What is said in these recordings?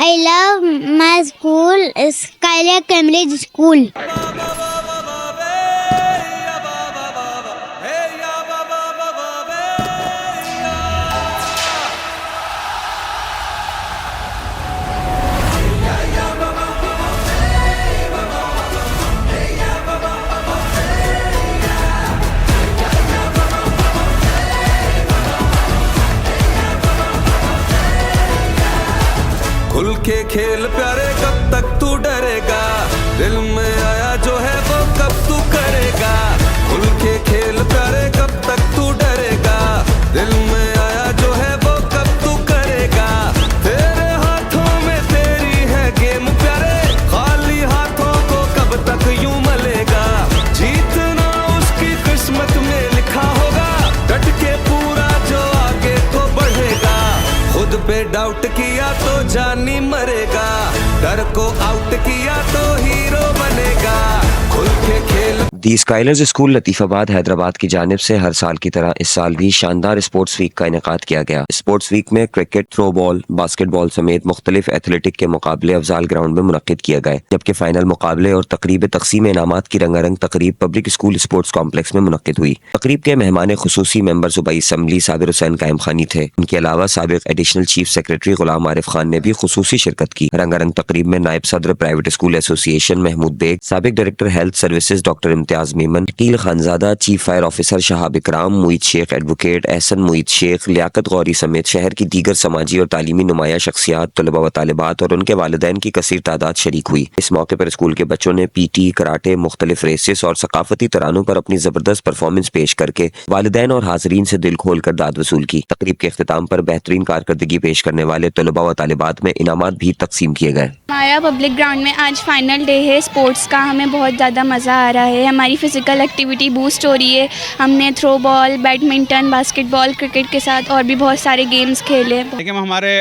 I love my school, Skylar Cambridge School. खुल के खेल प्यारे, कब तक तू डरेगा? दिल में आया जो है वो कब तू करेगा? खुल के खेल प्यारे, कब तक तू डरेगा? दिल में आया जो है वो कब तू करेगा? तेरे हाथों में तेरी है गेम प्यारे, खाली हाथों को कब तक यूं मलेगा? जीतना उसकी किस्मत में लिखा होगा, डट के पूरा जो आगे को बढ़ेगा। खुद पे डाउट किया तो जानी मरेगा, डर को आउट किया तो हीरो बनेगा। खुल के खेल। दी स्काइलर्स स्कूल लतीफ़ाबाद हैदराबाद की जानिब से हर साल की तरह इस साल भी शानदार स्पोर्ट्स वीक का इनेकाद किया गया। स्पोर्ट्स वीक में क्रिकेट, थ्रो बॉल, बास्केटबॉल समेत मुख्तलिफ एथलेटिक के मुकाबले अफजाल ग्राउंड में मुनक्किद किए गए, जबकि फाइनल मुकाबले और तकरीब तकसीम इनामात की रंगारंग तकरीब पब्लिक स्कूल स्पोर्ट्स कॉम्प्लेक्स में मुनक्किद हुई। तकरीब के मेहमान खुसूसी मेंबर सूबाई असम्बली साबिर हुसैन कायम खानी थे। इनके अलावा साबिक एडिशनल चीफ सेक्रेटरी गुलाम आरिफ खान ने भी खुसूसी शिरकत की। रंगारंग तकरीब में नायब सदर private school association Mahmood Baig, साबिक director health services doctor Imtiaz Memon, Aqeel Khanzada, chief fire officer Shahab Ikram, Moeed Sheikh advocate, Ahsan Moeed Sheikh, Liaquat Ghauri समेत शहर की दीगर समाजी और तालीमी नुमाया शख्सियात, तलबा व तालिबात और उनके वालिदैन की कसीर तादाद शरीक हुई। इस मौके पर स्कूल के बच्चों ने पीटी, कराटे, मुख्तलिफ रेसेस और सकाफती तरानों पर अपनी जबरदस्त परफॉर्मेंस पेश करके वालिदैन और हाजरीन से दिल खोल कर दाद वसूल की। तकरीब के अख्तिताम पर बेहतरीन कारकर्दगी पेश करने वाले तलबा व तालिबात में इनामात भी तकसीम किए गए। हमारा पब्लिक ग्राउंड में आज फाइनल डे है स्पोर्ट्स का, हमें बहुत ज़्यादा मज़ा आ रहा है। हमारी फ़िज़िकल एक्टिविटी बूस्ट हो रही है। हमने throw ball, badminton, basketball, cricket के साथ और भी बहुत सारे गेम्स खेले। देखिए, हमारे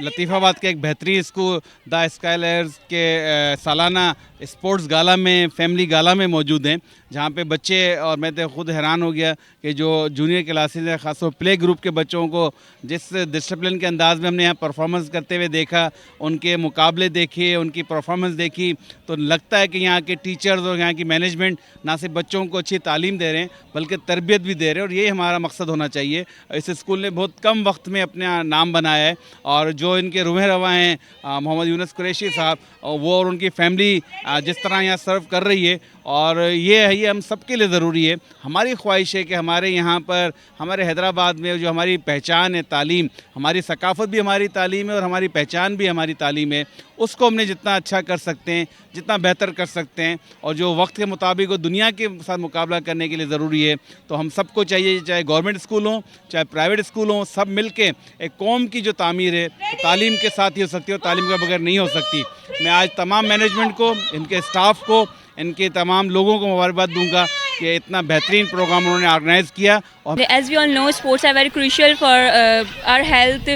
लतीफ़ाबाद के एक बेहतरीन स्कूल द स्काइलर्स के सालाना स्पोर्ट्स गाला में, फैमिली गाला में मौजूद हैं, जहाँ पे बच्चे, और मैं तो खुद हैरान हो गया कि जो जूनियर क्लासेस है, ख़ासतौर प्ले ग्रुप के बच्चों को जिस डिसिप्लिन के अंदाज़ में हमने यहाँ परफॉर्मेंस करते हुए देखा, उनके मुकाबले देखे, उनकी परफॉर्मेंस देखी, तो लगता है कि यहाँ के टीचर्स और यहाँ की मैनेजमेंट ना सिर्फ बच्चों को अच्छी तालीम दे रहे हैं बल्कि तरबियत भी दे रहे हैं, और ये हमारा मकसद होना चाहिए। इस स्कूल ने बहुत कम वक्त में अपना नाम बनाया है, और जो इनके रूह रवा हैं मोहम्मद यूनुस कुरैशी साहब, वो और उनकी फैमिली जिस तरह यहाँ सर्व कर रही है, और ये है, ये हम सबके लिए ज़रूरी है। हमारी ख्वाहिश है कि हमारे यहाँ पर, हमारे हैदराबाद में जो हमारी पहचान है तालीम, हमारी सकाफ़त भी हमारी तालीम है और हमारी पहचान भी हमारी तालीम है, उसको हमने जितना अच्छा कर सकते हैं, जितना बेहतर कर सकते हैं, और जो वक्त के मुताबिक दुनिया के साथ मुकाबला करने के लिए ज़रूरी है, तो हम सबको चाहिए, चाहे गवर्नमेंट स्कूल हों, चाहे प्राइवेट स्कूल हों, सब मिल के एक कौम की जो तामीर है तो तालीम के साथ ही हो सकती है, और तालीम के बगैर नहीं हो सकती। मैं आज तमाम मैनेजमेंट को, इनके स्टाफ को, इनके तमाम लोगों को मुबारकबाद दूंगा कि इतना बेहतरीन प्रोग्राम उन्होंने ऑर्गेनाइज़ किया। और as we all know, sports are very crucial for our health.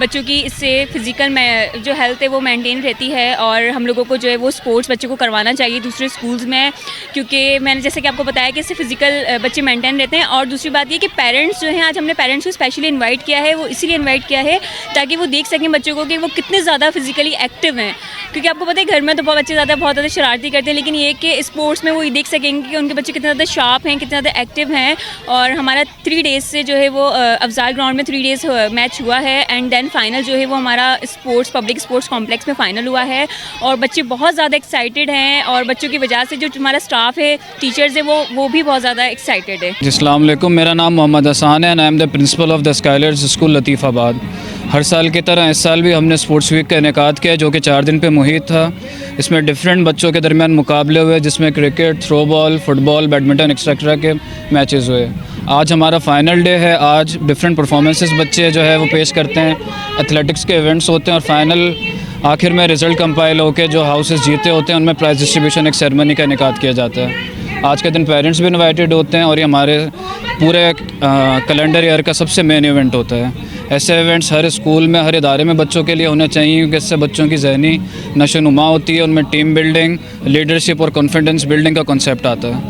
बच्चों की इससे फिज़िकल जो हेल्थ है वो मेंटेन रहती है, और हम लोगों को जो है वो स्पोर्ट्स बच्चों को करवाना चाहिए दूसरे स्कूल्स में, क्योंकि मैंने जैसे कि आपको बताया कि इससे फिज़िकल बच्चे मेंटेन रहते हैं। और दूसरी बात ये कि पेरेंट्स जो हैं, आज हमने पेरेंट्स को स्पेशली इन्वाइट किया है, वो इसीलिए इन्वाइट किया है ताकि वो देख सकें बच्चों को कि वो कितने ज़्यादा फिज़िकली एक्टिव हैं, क्योंकि आपको पता है घर में तो बच्चे बहुत ज़्यादा शरारती करते हैं, लेकिन ये कि स्पोर्ट्स में वो ये देख सकेंगे कि उनके बच्चे कितने ज़्यादा शार्प हैं, कितने ज़्यादा एक्टिव हैं। और हमारा 3 डेज़ से जो है वो अफजाल ग्राउंड में 3 डेज़ मैच हुआ है, एंड देन फाइनल जो है वो हमारा स्पोर्ट्स पब्लिक स्पोर्ट्स कॉम्प्लेक्स में फ़ाइनल हुआ है, और बच्चे बहुत ज़्यादा एक्साइटेड हैं, और बच्चों की वजह से जो हमारा स्टाफ है, टीचर्स है, वो भी बहुत ज़्यादा एक्साइटेड है। अस्सलाम वालेकुम, मेरा नाम मोहम्मद हसन है and I am the principal of the Skylers school Latifabad. हर साल की तरह इस साल भी हमने स्पोर्ट्स वीक का इनेकाद किया, जो कि 4 दिन पे मुहित था। इसमें डिफरेंट बच्चों के दरमियान मुकाबले हुए, जिसमें cricket, throw ball, football, badminton etcetera के मैचेस हुए। आज हमारा फाइनल डे है। आज डिफरेंट परफॉर्मेंसेस बच्चे जो है वो पेश करते हैं, एथलेटिक्स के इवेंट्स होते हैं, और फाइनल आखिर में रिज़ल्ट कंपाइल होकर जो हाउसेस जीते होते हैं उनमें प्राइज़ डिस्ट्रीब्यूशन एक सेरेमनी का इनेकाद किया जाता है। आज के दिन पेरेंट्स भी इनवाइटेड होते हैं, और ये हमारे पूरे कैलेंडर ईयर का सबसे मेन इवेंट होता है। ऐसे इवेंट्स हर स्कूल में, हर इदारे में बच्चों के लिए होने चाहिए, क्योंकि इससे बच्चों की ज़हनी नशो नुमा होती है, उनमें टीम बिल्डिंग, लीडरशिप और कॉन्फिडेंस बिल्डिंग का कॉन्सेप्ट आता है।